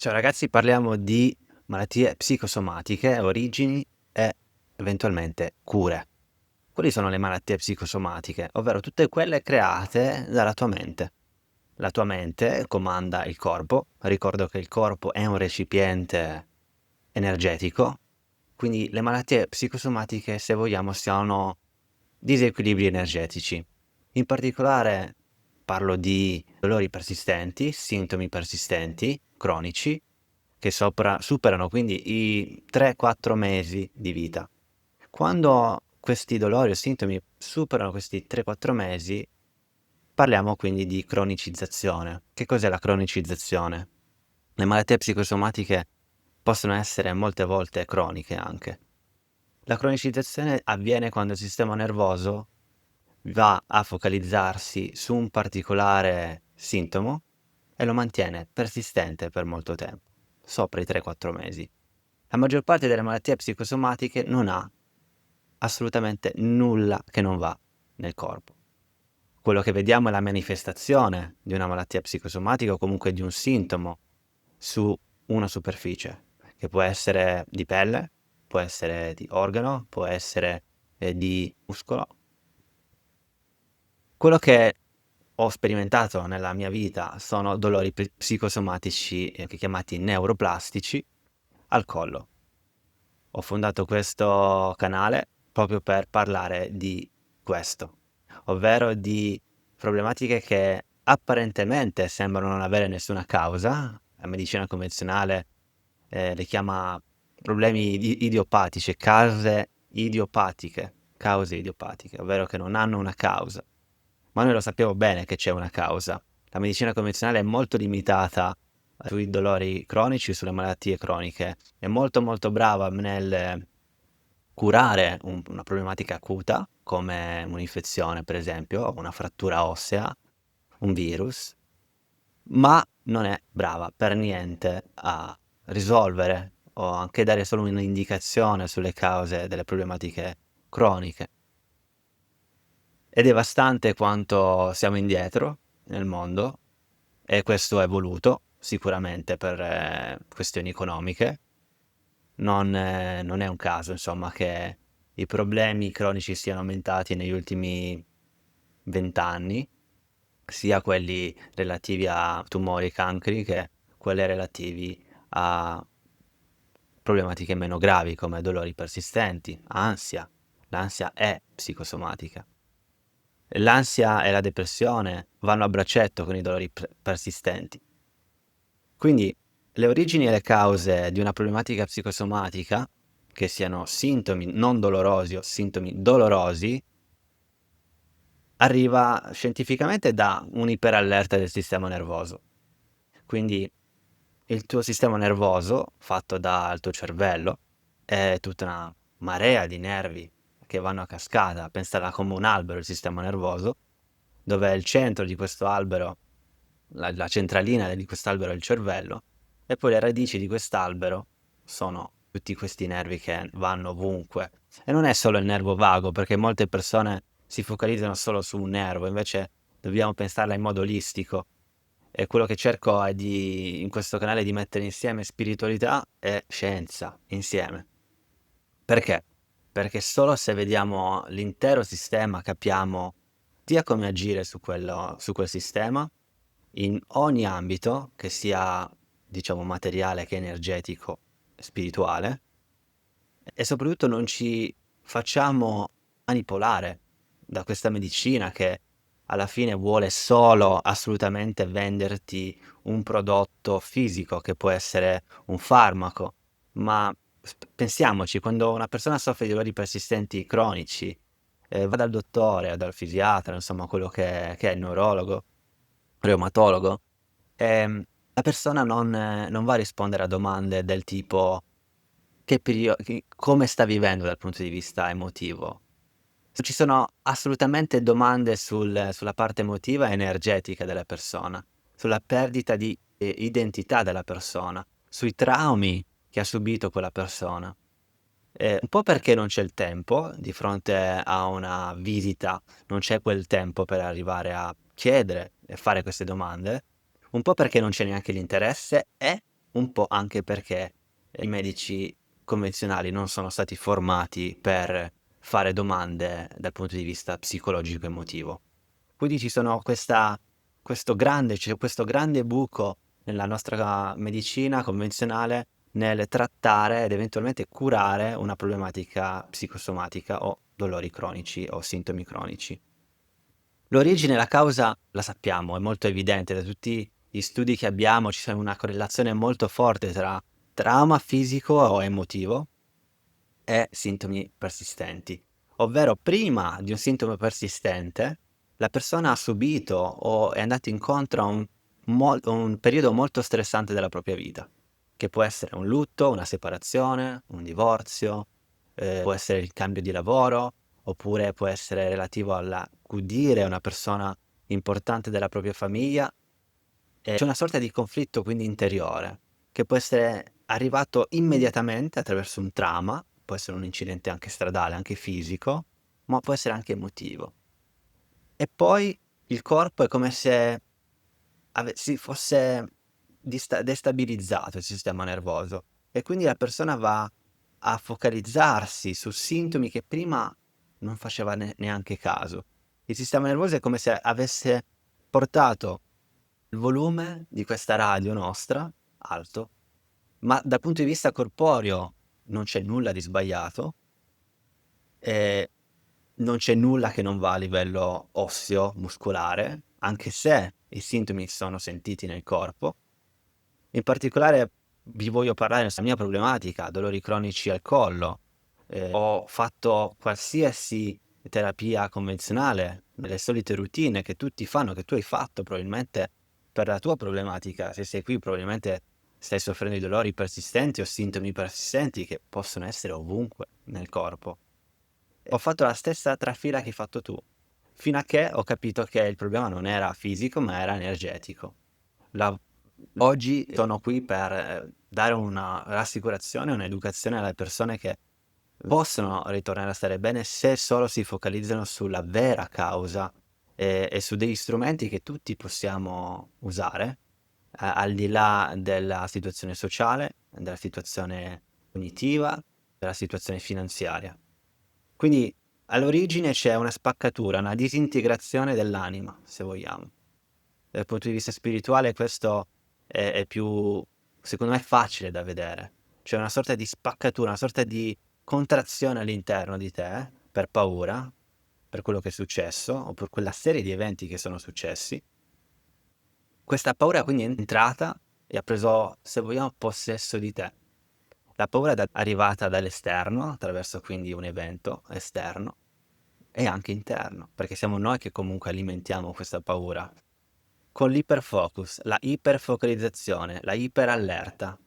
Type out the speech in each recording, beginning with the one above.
Ciao ragazzi, parliamo di malattie psicosomatiche, origini e eventualmente cure. Quali sono le malattie psicosomatiche? Ovvero tutte quelle create dalla tua mente. La tua mente comanda il corpo, ricordo che il corpo è un recipiente energetico, quindi le malattie psicosomatiche, se vogliamo, sono disequilibri energetici. In particolare parlo di dolori persistenti, sintomi persistenti, cronici, che superano quindi i 3-4 mesi di vita. Quando questi dolori o sintomi superano questi 3-4 mesi, parliamo quindi di cronicizzazione. Che cos'è la cronicizzazione? Le malattie psicosomatiche possono essere molte volte croniche anche. La cronicizzazione avviene quando il sistema nervoso va a focalizzarsi su un particolare sintomo e lo mantiene persistente per molto tempo, sopra i 3-4 mesi. La maggior parte delle malattie psicosomatiche non ha assolutamente nulla che non va nel corpo. Quello che vediamo è la manifestazione di una malattia psicosomatica o comunque di un sintomo su una superficie, che può essere di pelle, può essere di organo, può essere di muscolo. Quello che ho sperimentato nella mia vita sono dolori psicosomatici, anche chiamati neuroplastici, al collo. Ho fondato questo canale proprio per parlare di questo, ovvero di problematiche che apparentemente sembrano non avere nessuna causa. La medicina convenzionale le chiama problemi idiopatici, cause idiopatiche, ovvero che non hanno una causa. Ma noi lo sappiamo bene che c'è una causa. La medicina convenzionale è molto limitata sui dolori cronici, sulle malattie croniche. È molto molto brava nel curare una problematica acuta, come un'infezione per esempio, o una frattura ossea, un virus, ma non è brava per niente a risolvere o anche dare solo un'indicazione sulle cause delle problematiche croniche. È devastante quanto siamo indietro nel mondo e questo è voluto sicuramente per questioni economiche. Non è un caso insomma che i problemi cronici siano aumentati negli ultimi 20 anni, sia quelli relativi a tumori e cancri che quelli relativi a problematiche meno gravi come dolori persistenti, ansia. L'ansia è psicosomatica. L'ansia e la depressione vanno a braccetto con i dolori persistenti. Quindi le origini e le cause di una problematica psicosomatica, che siano sintomi non dolorosi o sintomi dolorosi, arriva scientificamente da un'iperallerta del sistema nervoso. Quindi il tuo sistema nervoso, fatto dal tuo cervello, è tutta una marea di nervi che vanno a cascata. Pensala come un albero il sistema nervoso, dove il centro di questo albero, la centralina di quest'albero è il cervello, e poi le radici di quest'albero sono tutti questi nervi che vanno ovunque. E non è solo il nervo vago, perché molte persone si focalizzano solo su un nervo, invece dobbiamo pensarla in modo olistico. E quello che cerco è in questo canale di mettere insieme spiritualità e scienza insieme. Perché? Perché solo se vediamo l'intero sistema capiamo sia come agire su quel sistema, in ogni ambito, che sia diciamo materiale che energetico e spirituale, e soprattutto non ci facciamo manipolare da questa medicina che alla fine vuole solo assolutamente venderti un prodotto fisico che può essere un farmaco, ma pensiamoci, quando una persona soffre di dolori persistenti cronici, va dal dottore, dal fisiatra, insomma quello che è il neurologo, reumatologo, la persona non va a rispondere a domande del tipo: come sta vivendo dal punto di vista emotivo? Ci sono assolutamente domande sulla parte emotiva e energetica della persona, sulla perdita di identità della persona, sui traumi che ha subito quella persona. Un po' perché non c'è il tempo, di fronte a una visita non c'è quel tempo per arrivare a chiedere e fare queste domande, un po' perché non c'è neanche l'interesse e un po' anche perché i medici convenzionali non sono stati formati per fare domande dal punto di vista psicologico emotivo. Quindi c'è questo grande buco nella nostra medicina convenzionale nel trattare ed eventualmente curare una problematica psicosomatica o dolori cronici o sintomi cronici. L'origine, la causa la sappiamo, è molto evidente da tutti gli studi che abbiamo, ci sia una correlazione molto forte tra trauma fisico o emotivo e sintomi persistenti. Ovvero, prima di un sintomo persistente, la persona ha subito o è andata incontro a un periodo molto stressante della propria vita, che può essere un lutto, una separazione, un divorzio, può essere il cambio di lavoro, oppure può essere relativo all'accudire una persona importante della propria famiglia. C'è una sorta di conflitto quindi interiore, che può essere arrivato immediatamente attraverso un trauma, può essere un incidente anche stradale, anche fisico, ma può essere anche emotivo. E poi il corpo è come se si fosse destabilizzato il sistema nervoso e quindi la persona va a focalizzarsi su sintomi che prima non faceva neanche caso. Il sistema nervoso è come se avesse portato il volume di questa radio nostra alto, ma dal punto di vista corporeo non c'è nulla di sbagliato, e non c'è nulla che non va a livello osseo, muscolare, anche se i sintomi sono sentiti nel corpo. In particolare vi voglio parlare della mia problematica, dolori cronici al collo. Ho fatto qualsiasi terapia convenzionale, le solite routine che tutti fanno, che tu hai fatto probabilmente per la tua problematica. Se sei qui probabilmente stai soffrendo di dolori persistenti o sintomi persistenti che possono essere ovunque nel corpo. Ho fatto la stessa trafila che hai fatto tu, fino a che ho capito che il problema non era fisico, ma era energetico. Oggi sono qui per dare una rassicurazione, un'educazione alle persone che possono ritornare a stare bene se solo si focalizzano sulla vera causa e su degli strumenti che tutti possiamo usare, al di là della situazione sociale, della situazione cognitiva, della situazione finanziaria. Quindi all'origine c'è una spaccatura, una disintegrazione dell'anima, se vogliamo. Dal punto di vista spirituale questo è più, secondo me, facile da vedere. C'è una sorta di spaccatura, una sorta di contrazione all'interno di te per paura, per quello che è successo o per quella serie di eventi che sono successi. Questa paura quindi è entrata e ha preso, se vogliamo, possesso di te. La paura è arrivata dall'esterno, attraverso quindi un evento esterno, e anche interno, perché siamo noi che comunque alimentiamo questa paura. Con l'iperfocus, la iperfocalizzazione, la iperallerta.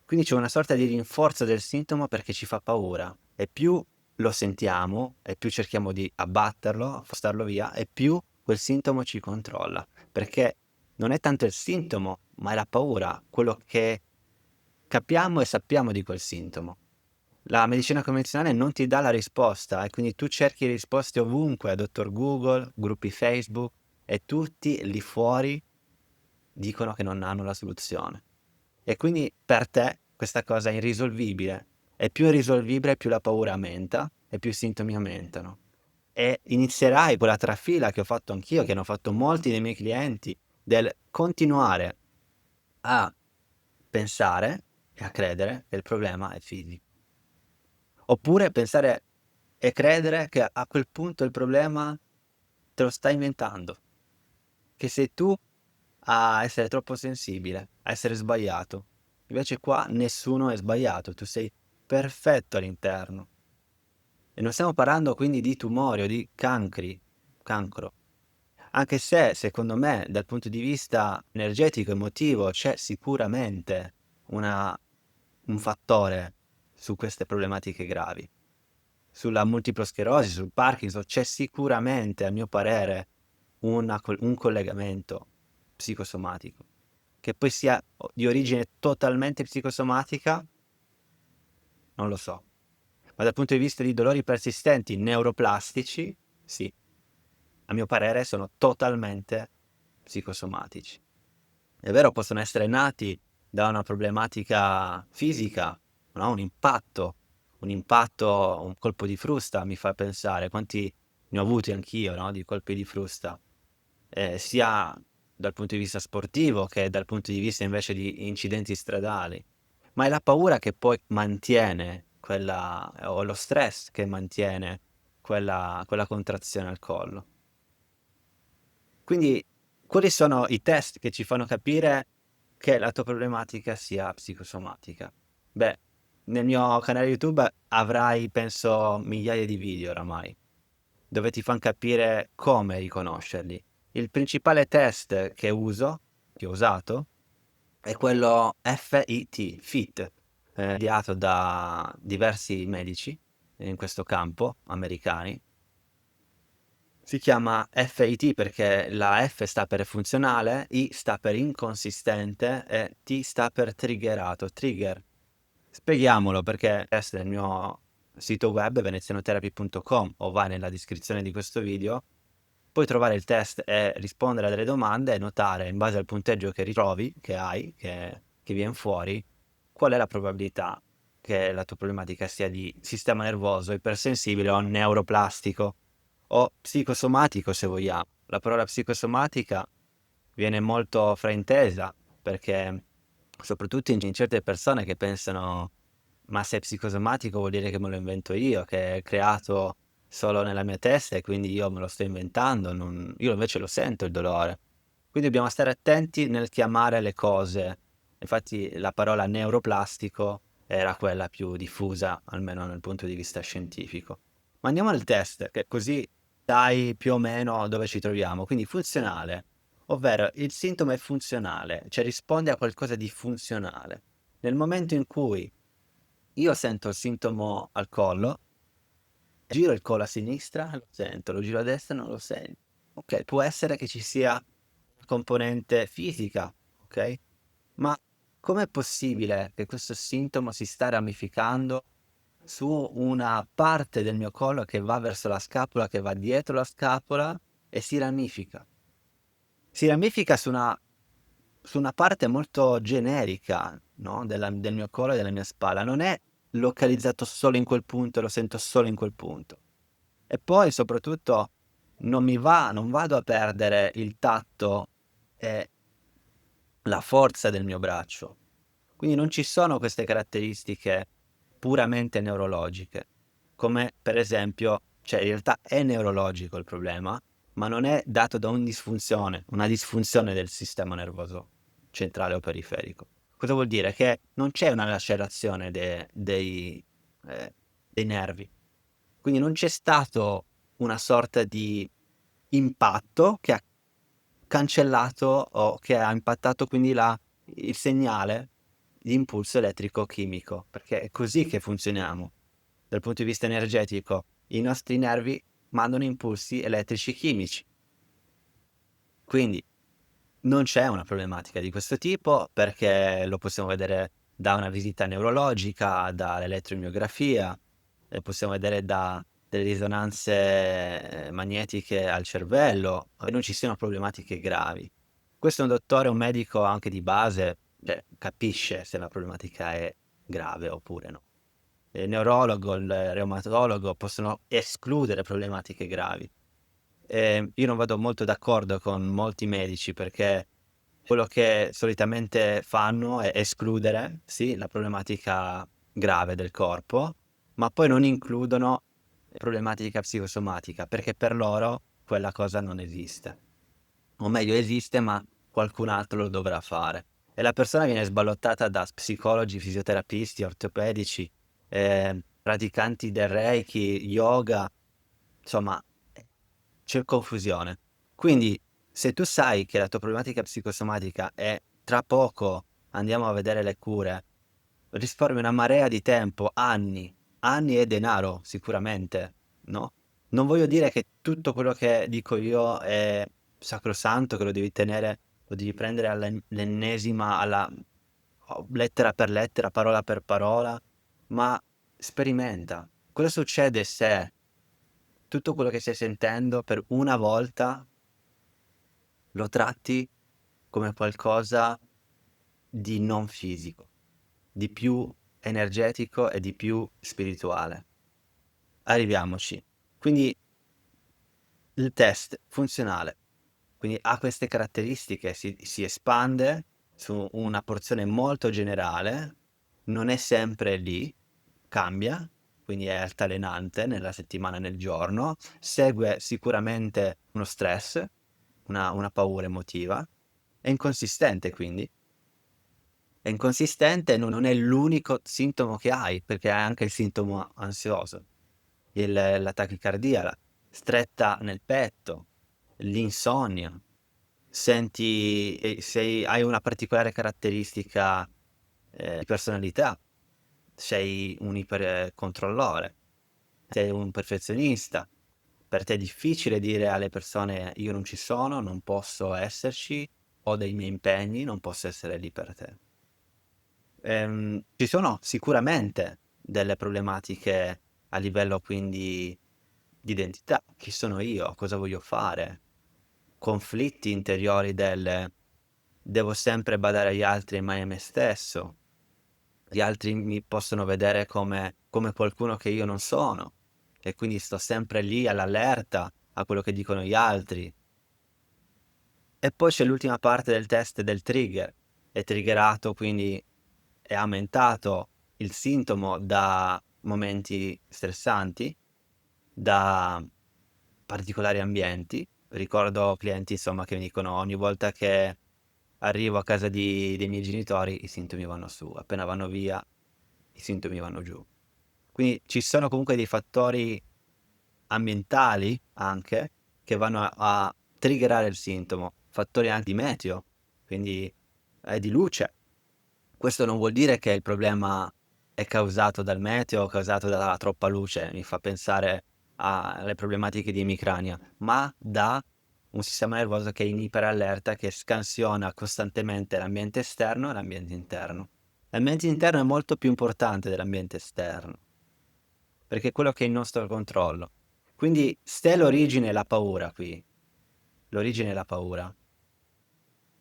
Quindi c'è una sorta di rinforzo del sintomo perché ci fa paura. E più lo sentiamo, e più cerchiamo di abbatterlo, spostarlo via, e più quel sintomo ci controlla. Perché non è tanto il sintomo, ma è la paura, quello che capiamo e sappiamo di quel sintomo. La medicina convenzionale non ti dà la risposta e quindi tu cerchi risposte ovunque, dottor Google, gruppi Facebook, e tutti lì fuori dicono che non hanno la soluzione. E quindi per te questa cosa è irrisolvibile. E più è irrisolvibile, più la paura aumenta e più i sintomi aumentano. E inizierai quella trafila che ho fatto anch'io, che hanno fatto molti dei miei clienti, del continuare a pensare e a credere che il problema è fisico. Oppure pensare e credere che a quel punto il problema te lo stai inventando. Che sei tu a essere troppo sensibile, a essere sbagliato. Invece qua nessuno è sbagliato, tu sei perfetto all'interno. E non stiamo parlando quindi di tumori o di cancro. Anche se, secondo me, dal punto di vista energetico, emotivo, c'è sicuramente un fattore su queste problematiche gravi. Sulla multipla sclerosi, sul Parkinson, c'è sicuramente, a mio parere, un collegamento psicosomatico. Che poi sia di origine totalmente psicosomatica, non lo so. Ma dal punto di vista di dolori persistenti neuroplastici, sì, a mio parere sono totalmente psicosomatici. È vero, possono essere nati da una problematica fisica, no? Un impatto, un colpo di frusta mi fa pensare, quanti ne ho avuti anch'io, no? Di colpi di frusta, sia dal punto di vista sportivo che dal punto di vista invece di incidenti stradali. Ma è la paura che poi mantiene quella, o lo stress che mantiene quella contrazione al collo. Quindi quali sono i test che ci fanno capire che la tua problematica sia psicosomatica? Beh, nel mio canale YouTube avrai penso migliaia di video oramai, dove ti fan capire come riconoscerli. Il principale test che ho usato, è quello FIT, ideato da diversi medici in questo campo, americani. Si chiama FIT perché la F sta per funzionale, I sta per inconsistente e T sta per triggerato, trigger. Spieghiamolo perché test nel mio sito web venezianotherapy.com o vai nella descrizione di questo video, puoi trovare il test e rispondere a delle domande e notare in base al punteggio che ritrovi, che hai, che viene fuori, qual è la probabilità che la tua problematica sia di sistema nervoso ipersensibile o neuroplastico o psicosomatico se vogliamo. La parola psicosomatica viene molto fraintesa perché soprattutto in certe persone che pensano ma se è psicosomatico vuol dire che me lo invento io, che è creato solo nella mia testa e quindi io me lo sto inventando, io invece lo sento il dolore. Quindi dobbiamo stare attenti nel chiamare le cose. Infatti la parola neuroplastico era quella più diffusa, almeno nel punto di vista scientifico. Ma andiamo al test, che così sai più o meno dove ci troviamo. Quindi funzionale, ovvero il sintomo è funzionale, cioè risponde a qualcosa di funzionale. Nel momento in cui io sento il sintomo al collo, giro il collo a sinistra, lo sento, lo giro a destra, non lo sento. Ok, può essere che ci sia una componente fisica, ok? Ma com'è possibile che questo sintomo si sta ramificando su una parte del mio collo che va verso la scapola, che va dietro la scapola e si ramifica? Si ramifica su una parte molto generica, no? Del mio collo e della mia spalla. Non è localizzato solo in quel punto, lo sento solo in quel punto. E poi soprattutto non vado a perdere il tatto e la forza del mio braccio. Quindi non ci sono queste caratteristiche puramente neurologiche, come per esempio, cioè in realtà è neurologico il problema, ma non è dato da una disfunzione del sistema nervoso centrale o periferico. Cosa vuol dire? Che non c'è una lacerazione eh, dei nervi, quindi non c'è stato una sorta di impatto che ha cancellato o che ha impattato quindi il segnale di impulso elettrico chimico, perché è così che funzioniamo. Dal punto di vista energetico, i nostri nervi mandano impulsi elettrici chimici. Quindi non c'è una problematica di questo tipo perché lo possiamo vedere da una visita neurologica, dall'elettromiografia, possiamo vedere da delle risonanze magnetiche al cervello e non ci siano problematiche gravi. Questo è un dottore, un medico anche di base, cioè, capisce se la problematica è grave oppure no. Il neurologo, il reumatologo possono escludere problematiche gravi. Io non vado molto d'accordo con molti medici perché quello che solitamente fanno è escludere, sì, la problematica grave del corpo, ma poi non includono problematica psicosomatica perché per loro quella cosa non esiste. O meglio, esiste, ma qualcun altro lo dovrà fare. E la persona viene sballottata da psicologi, fisioterapisti, ortopedici, praticanti del Reiki, yoga, insomma, c'è confusione. Quindi, se tu sai che la tua problematica psicosomatica è tra poco andiamo a vedere le cure, risparmi una marea di tempo, anni e denaro sicuramente, no? Non voglio dire che tutto quello che dico io è sacrosanto, che lo devi tenere, lo devi prendere all'ennesima, lettera per lettera, parola per parola, ma sperimenta. Cosa succede se tutto quello che stai sentendo per una volta lo tratti come qualcosa di non fisico, di più energetico e di più spirituale. Arriviamoci. Quindi il test funzionale, quindi ha queste caratteristiche, si espande su una porzione molto generale, non è sempre lì, cambia, quindi è altalenante nella settimana e nel giorno, segue sicuramente uno stress, una paura emotiva, è inconsistente quindi. È inconsistente e non è l'unico sintomo che hai, perché hai anche il sintomo ansioso, la tachicardia, la stretta nel petto, l'insonnia. Senti hai una particolare caratteristica, di personalità, sei un ipercontrollore, sei un perfezionista. Per te è difficile dire alle persone: "Io non ci sono, non posso esserci, ho dei miei impegni, non posso essere lì per te". Ci sono sicuramente delle problematiche a livello quindi di identità. Chi sono io? Cosa voglio fare? Conflitti interiori del: devo sempre badare agli altri e mai a me stesso. Gli altri mi possono vedere come qualcuno che io non sono e quindi sto sempre lì all'allerta a quello che dicono gli altri. E poi c'è l'ultima parte del test del trigger. È triggerato, quindi è aumentato il sintomo da momenti stressanti, da particolari ambienti. Ricordo clienti, insomma, che mi dicono: "Ogni volta che arrivo a casa dei miei genitori i sintomi vanno su, appena vanno via i sintomi vanno giù". Quindi ci sono comunque dei fattori ambientali anche, che vanno a triggerare il sintomo, fattori anche di meteo, quindi, di luce. Questo non vuol dire che il problema è causato dal meteo o causato dalla troppa luce, mi fa pensare alle problematiche di emicrania, ma da un sistema nervoso che è in iperallerta, che scansiona costantemente l'ambiente esterno e l'ambiente interno. L'ambiente interno è molto più importante dell'ambiente esterno, perché è quello che è in nostro controllo. Quindi se l'origine è la paura qui, l'origine è la paura,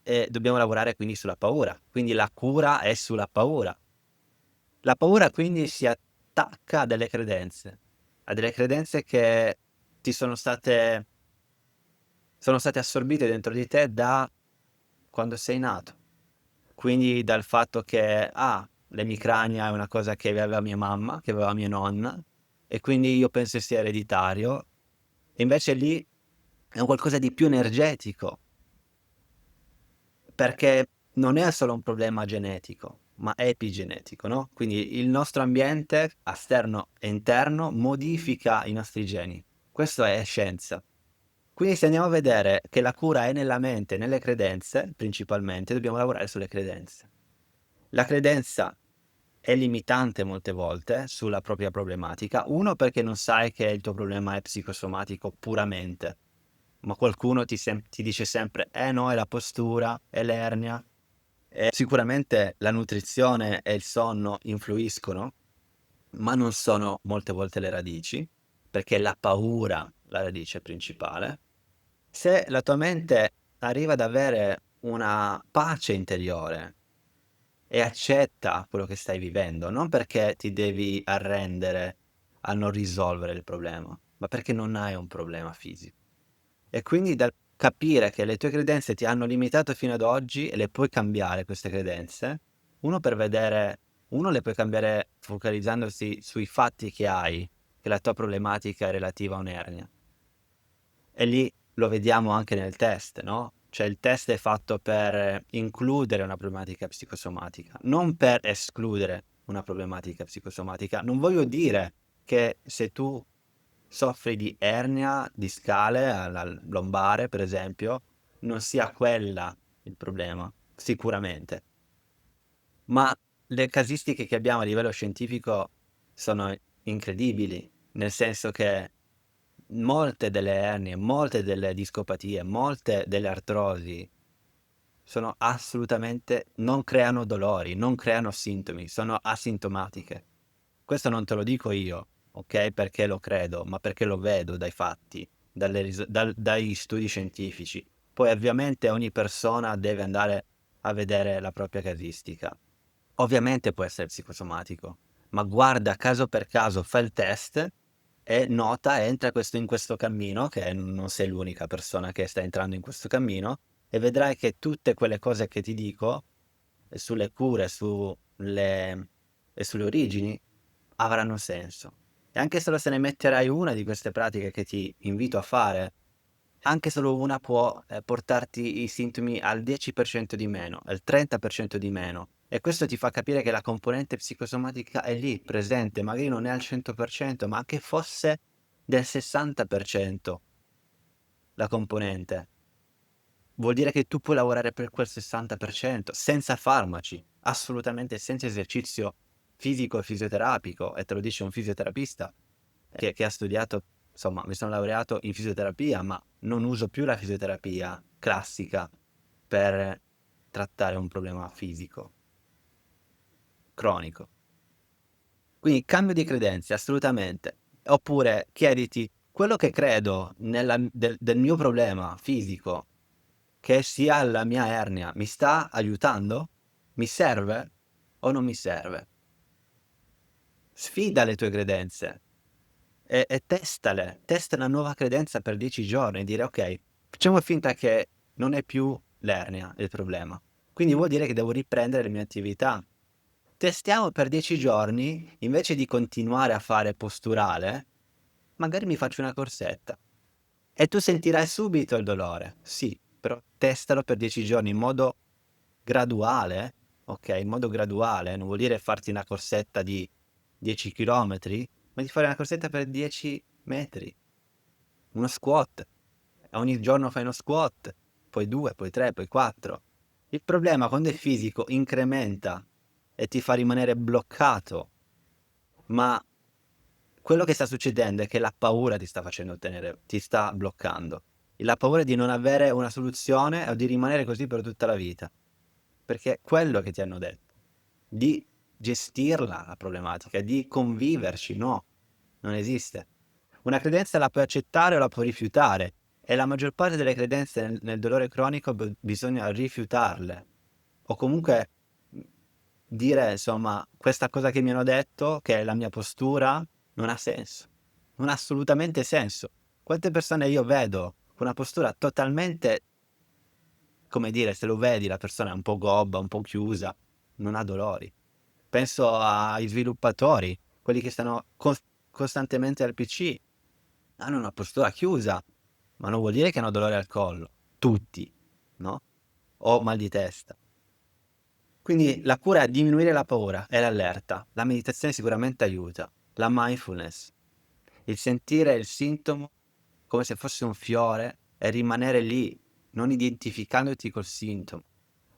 e dobbiamo lavorare quindi sulla paura, quindi la cura è sulla paura. La paura quindi si attacca a delle credenze che ti sono state assorbite dentro di te da quando sei nato. Quindi dal fatto che, l'emicrania è una cosa che aveva mia mamma, che aveva mia nonna, e quindi io penso sia ereditario, e invece lì è un qualcosa di più energetico, perché non è solo un problema genetico, ma epigenetico, no, quindi il nostro ambiente esterno e interno modifica i nostri geni. Questo è scienza. Quindi se andiamo a vedere che la cura è nella mente, nelle credenze principalmente, dobbiamo lavorare sulle credenze. La credenza è limitante molte volte sulla propria problematica. 1 perché non sai che il tuo problema è psicosomatico puramente, ma qualcuno ti dice sempre: "Eh no, è la postura, è l'ernia". Sicuramente la nutrizione e il sonno influiscono, ma non sono molte volte le radici, perché è la paura la radice principale. Se la tua mente arriva ad avere una pace interiore e accetta quello che stai vivendo, non perché ti devi arrendere a non risolvere il problema, ma perché non hai un problema fisico. E quindi dal capire che le tue credenze ti hanno limitato fino ad oggi e le puoi cambiare queste credenze, 1 per vedere 1 le puoi cambiare focalizzandosi sui fatti che hai, che la tua problematica è relativa a un'ernia. E lì lo vediamo anche nel test, no, cioè il test è fatto per includere una problematica psicosomatica, non per escludere una problematica psicosomatica. Non voglio dire che se tu soffri di ernia discale alla lombare, per esempio, non sia quella il problema, sicuramente. Ma le casistiche che abbiamo a livello scientifico sono incredibili, nel senso che molte delle ernie, molte delle discopatie, molte delle artrosi sono assolutamente non creano dolori, non creano sintomi, sono asintomatiche. Questo non te lo dico io, okay, perché lo credo, ma perché lo vedo dai fatti, dagli studi scientifici. Poi ovviamente ogni persona deve andare a vedere la propria casistica. Ovviamente può essere psicosomatico, ma guarda caso per caso, fa il test e nota, entra in questo cammino, che non sei l'unica persona che sta entrando in questo cammino, e vedrai che tutte quelle cose che ti dico, sulle cure, e sulle origini, avranno senso. E anche solo se ne metterai una di queste pratiche che ti invito a fare, anche solo una può portarti i sintomi al 10% di meno, al 30% di meno. E questo ti fa capire che la componente psicosomatica è lì, presente, magari non è al 100%, ma anche fosse del 60% la componente. Vuol dire che tu puoi lavorare per quel 60% senza farmaci, assolutamente senza esercizio fisico e fisioterapico, e te lo dice un fisioterapista che ha studiato, insomma, mi sono laureato in fisioterapia, ma non uso più la fisioterapia classica per trattare un problema fisico cronico. Quindi cambio di credenze, assolutamente. Oppure chiediti, quello che credo del mio problema fisico, che sia la mia ernia, mi sta aiutando? Mi serve o non mi serve? Sfida le tue credenze e testale. Testa una nuova credenza per 10 giorni e dire: "Okay, facciamo finta che non è più l'ernia il problema. Quindi vuol dire che devo riprendere le mie attività. Testiamo per 10 giorni, invece di continuare a fare posturale, magari mi faccio una corsetta." E tu sentirai subito il dolore, sì, però testalo per 10 giorni in modo graduale, okay, in modo graduale, non vuol dire farti una corsetta di 10 chilometri, ma di fare una corsetta per 10 metri, uno squat. Ogni giorno fai uno squat, poi 2, poi 3, poi 4. Il problema quando è fisico incrementa e ti fa rimanere bloccato, ma quello che sta succedendo è che la paura ti sta bloccando. La paura di non avere una soluzione o di rimanere così per tutta la vita. Perché è quello che ti hanno detto. Di gestirla la problematica, di conviverci. No, non esiste. Una credenza la puoi accettare o la puoi rifiutare. E la maggior parte delle credenze nel dolore cronico bisogna rifiutarle. O comunque dire, insomma, questa cosa che mi hanno detto, che è la mia postura, non ha senso. Non ha assolutamente senso. Quante persone io vedo con una postura totalmente, come dire, se lo vedi la persona è un po' gobba, un po' chiusa, non ha dolori. Penso ai sviluppatori, quelli che stanno costantemente al PC, hanno una postura chiusa, ma non vuol dire che hanno dolore al collo. Tutti, no? O mal di testa. Quindi la cura è diminuire la paura e l'allerta. La meditazione sicuramente aiuta. La mindfulness, il sentire il sintomo come se fosse un fiore e rimanere lì, non identificandoti col sintomo.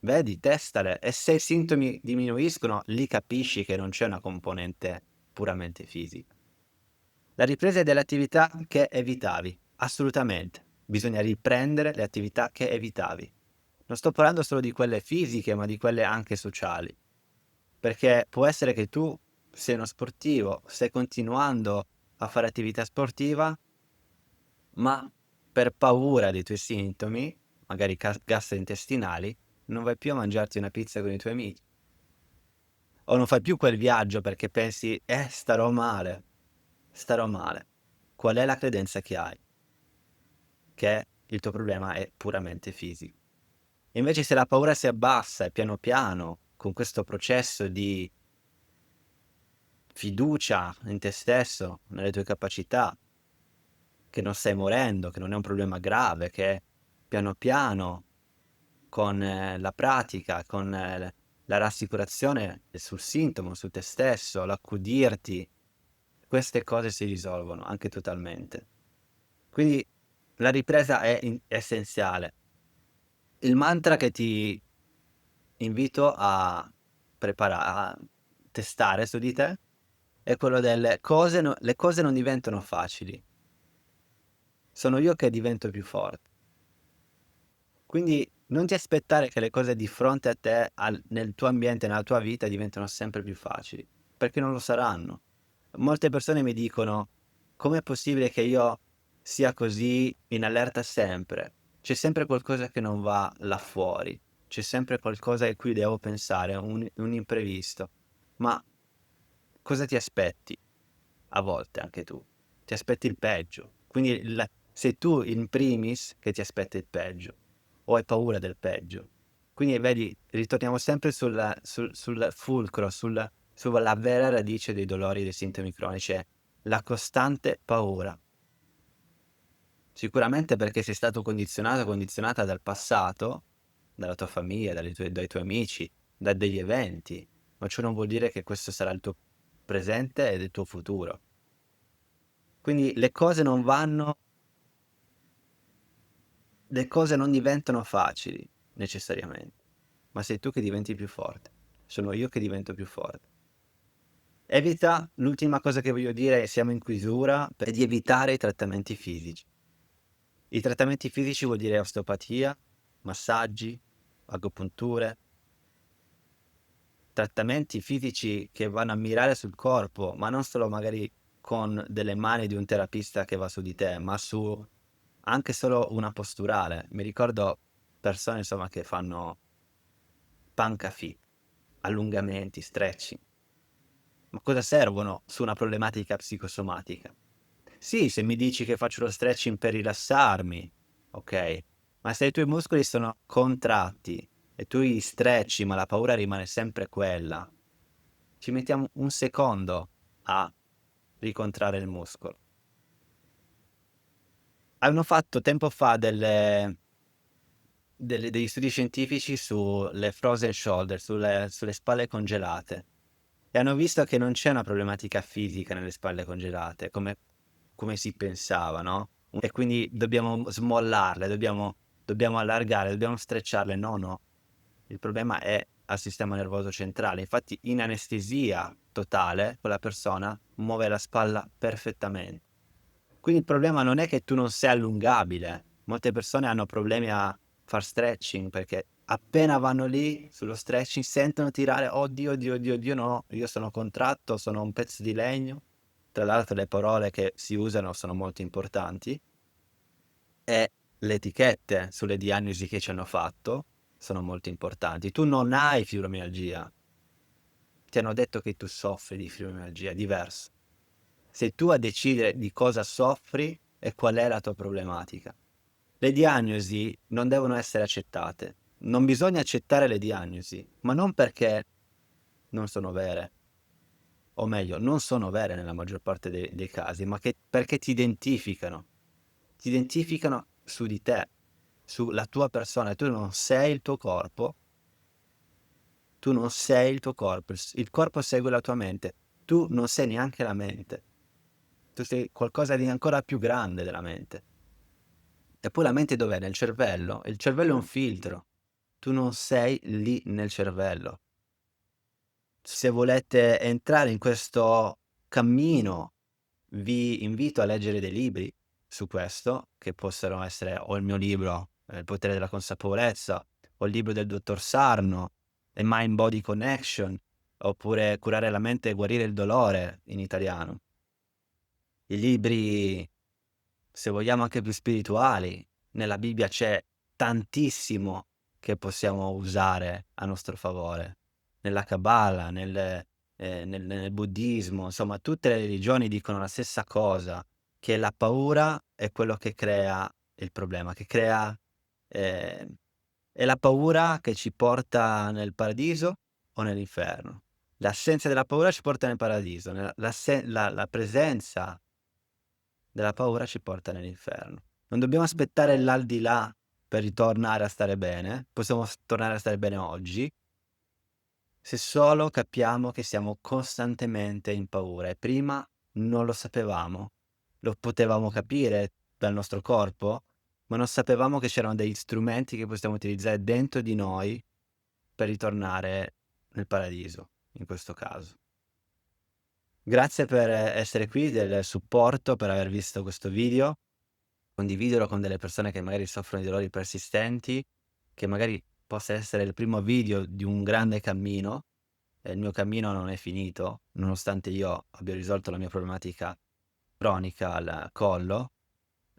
Vedi, testale, e se i sintomi diminuiscono, lì capisci che non c'è una componente puramente fisica. La ripresa delle attività che evitavi, assolutamente. Bisogna riprendere le attività che evitavi. Non sto parlando solo di quelle fisiche, ma di quelle anche sociali. Perché può essere che tu sei uno sportivo, stai continuando a fare attività sportiva, ma per paura dei tuoi sintomi, magari gastrointestinali, non vai più a mangiarti una pizza con i tuoi amici. O non fai più quel viaggio perché pensi, starò male, starò male. Qual è la credenza che hai? Che il tuo problema è puramente fisico. Invece se la paura si abbassa e piano piano, con questo processo di fiducia in te stesso, nelle tue capacità, che non stai morendo, che non è un problema grave, che piano piano, con la pratica, con la rassicurazione sul sintomo, su te stesso, l'accudirti, queste cose si risolvono anche totalmente. Quindi la ripresa è essenziale. Il mantra che ti invito a a testare su di te è quello delle cose le cose non diventano facili, sono io che divento più forte. Quindi non ti aspettare che le cose di fronte a te, nel tuo ambiente, nella tua vita diventano sempre più facili, perché non lo saranno. Molte persone mi dicono: "Com'è possibile che io sia così in allerta sempre? C'è sempre qualcosa che non va là fuori." c'è sempre qualcosa a cui devo pensare, un imprevisto. Ma cosa ti aspetti? A volte anche tu. Ti aspetti il peggio. Quindi sei tu in primis che ti aspetti il peggio o hai paura del peggio. Quindi vedi, ritorniamo sempre sul fulcro, sulla vera radice dei dolori e dei sintomi cronici, è la costante paura. Sicuramente perché sei stato condizionato, condizionata dal passato, dalla tua famiglia, dai tuoi amici, da degli eventi, ma ciò non vuol dire che questo sarà il tuo presente ed il tuo futuro. Quindi le cose non diventano facili, necessariamente, ma sei tu che diventi più forte. Sono io che divento più forte. L'ultima cosa che voglio dire, siamo in chiusura, è di evitare i trattamenti fisici. I trattamenti fisici vuol dire osteopatia, massaggi, agopunture, trattamenti fisici che vanno a mirare sul corpo, ma non solo magari con delle mani di un terapista che va su di te, ma su anche solo una posturale. Mi ricordo persone, insomma, che fanno panca fit, allungamenti, stretching. Ma cosa servono su una problematica psicosomatica? Sì, se mi dici che faccio lo stretching per rilassarmi, ok, ma se i tuoi muscoli sono contratti e tu li stretchi, ma la paura rimane sempre quella, ci mettiamo un secondo a ricontrarre il muscolo. Hanno fatto tempo fa degli studi scientifici sulle frozen shoulder, sulle spalle congelate, e hanno visto che non c'è una problematica fisica nelle spalle congelate, come si pensava, no? E quindi dobbiamo smollarle, dobbiamo allargare, dobbiamo strecciarle. No, no. Il problema è al sistema nervoso centrale. Infatti, in anestesia totale, quella persona muove la spalla perfettamente. Quindi il problema non è che tu non sei allungabile. Molte persone hanno problemi a far stretching perché appena vanno lì sullo stretching sentono tirare, oddio, oddio, oddio, oddio, no, io sono contratto, sono un pezzo di legno. Tra l'altro le parole che si usano sono molto importanti e le etichette sulle diagnosi che ci hanno fatto sono molto importanti. Tu non hai fibromialgia. Ti hanno detto che tu soffri di fibromialgia, è diverso. Sei tu a decidere di cosa soffri e qual è la tua problematica. Le diagnosi non devono essere accettate. Non bisogna accettare le diagnosi, ma non perché non sono vere, o meglio, non sono vere nella maggior parte dei casi, ma perché ti identificano su di te, sulla tua persona. Tu non sei il tuo corpo, tu non sei il tuo corpo, il corpo segue la tua mente, tu non sei neanche la mente, tu sei qualcosa di ancora più grande della mente. E poi la mente dov'è? Nel cervello. Il cervello è un filtro, tu non sei lì nel cervello. Se volete entrare in questo cammino, vi invito a leggere dei libri su questo, che possono essere o il mio libro, Il potere della consapevolezza, o il libro del dottor Sarno, The Mind Body Connection, oppure Curare la mente e guarire il dolore in italiano. I libri, se vogliamo, anche più spirituali. Nella Bibbia c'è tantissimo che possiamo usare a nostro favore. Nella Kabbalah, nel buddismo, insomma, tutte le religioni dicono la stessa cosa, che la paura è quello che crea il problema, che crea, è la paura che ci porta nel paradiso o nell'inferno. L'assenza della paura ci porta nel paradiso, la presenza della paura ci porta nell'inferno. Non dobbiamo aspettare l'aldilà per ritornare a stare bene, possiamo tornare a stare bene oggi, se solo capiamo che siamo costantemente in paura e prima non lo sapevamo. Lo potevamo capire dal nostro corpo, ma non sapevamo che c'erano degli strumenti che possiamo utilizzare dentro di noi per ritornare nel paradiso, in questo caso. Grazie per essere qui, del supporto, per aver visto questo video. Condividerlo con delle persone che magari soffrono di dolori persistenti, che magari possa essere il primo video di un grande cammino. E il mio cammino non è finito, nonostante io abbia risolto la mia problematica cronica al collo,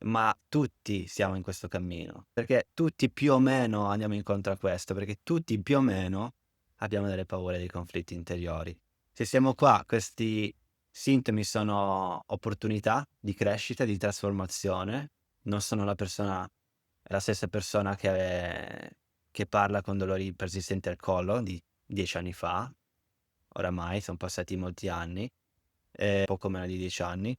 ma tutti siamo in questo cammino, perché tutti più o meno andiamo incontro a questo, perché tutti più o meno abbiamo delle paure, dei conflitti interiori. Se siamo qua, questi sintomi sono opportunità di crescita, di trasformazione. Non sono la stessa persona che parla con dolori persistenti al collo di 10 anni fa. Oramai son passati molti anni, poco meno di 10 anni.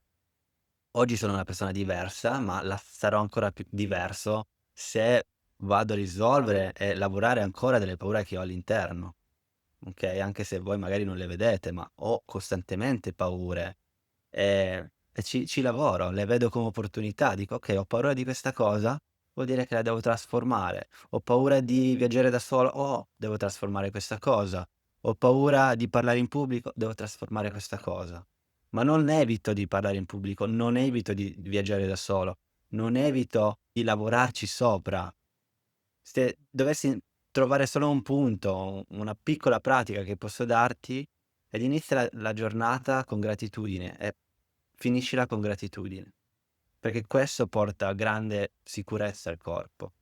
Oggi sono una persona diversa, ma la sarò ancora più diverso se vado a risolvere e lavorare ancora delle paure che ho all'interno, okay, anche se voi magari non le vedete, ma ho costantemente paure, e ci lavoro, le vedo come opportunità. Dico: "Okay, ho paura di questa cosa, vuol dire che la devo trasformare. Ho paura di viaggiare da solo, devo trasformare questa cosa. Ho paura di parlare in pubblico, devo trasformare questa cosa." Ma non evito di parlare in pubblico, non evito di viaggiare da solo, non evito di lavorarci sopra. Se dovessi trovare solo un punto, una piccola pratica che posso darti, ed inizia la giornata con gratitudine e finiscila con gratitudine, perché questo porta grande sicurezza al corpo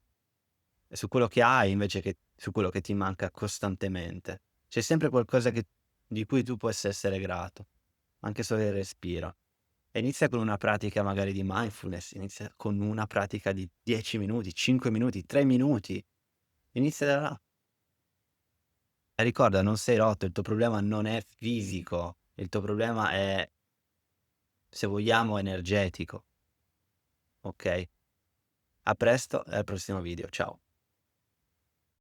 e su quello che hai invece che su quello che ti manca costantemente. C'è sempre qualcosa di cui tu possa essere grato, anche solo il respiro. E inizia con una pratica magari di mindfulness, inizia con una pratica di 10 minuti, 5 minuti, 3 minuti. Inizia da là. E ricorda, non sei rotto, il tuo problema non è fisico, il tuo problema è, se vogliamo, energetico, okay? A presto e al prossimo video. Ciao.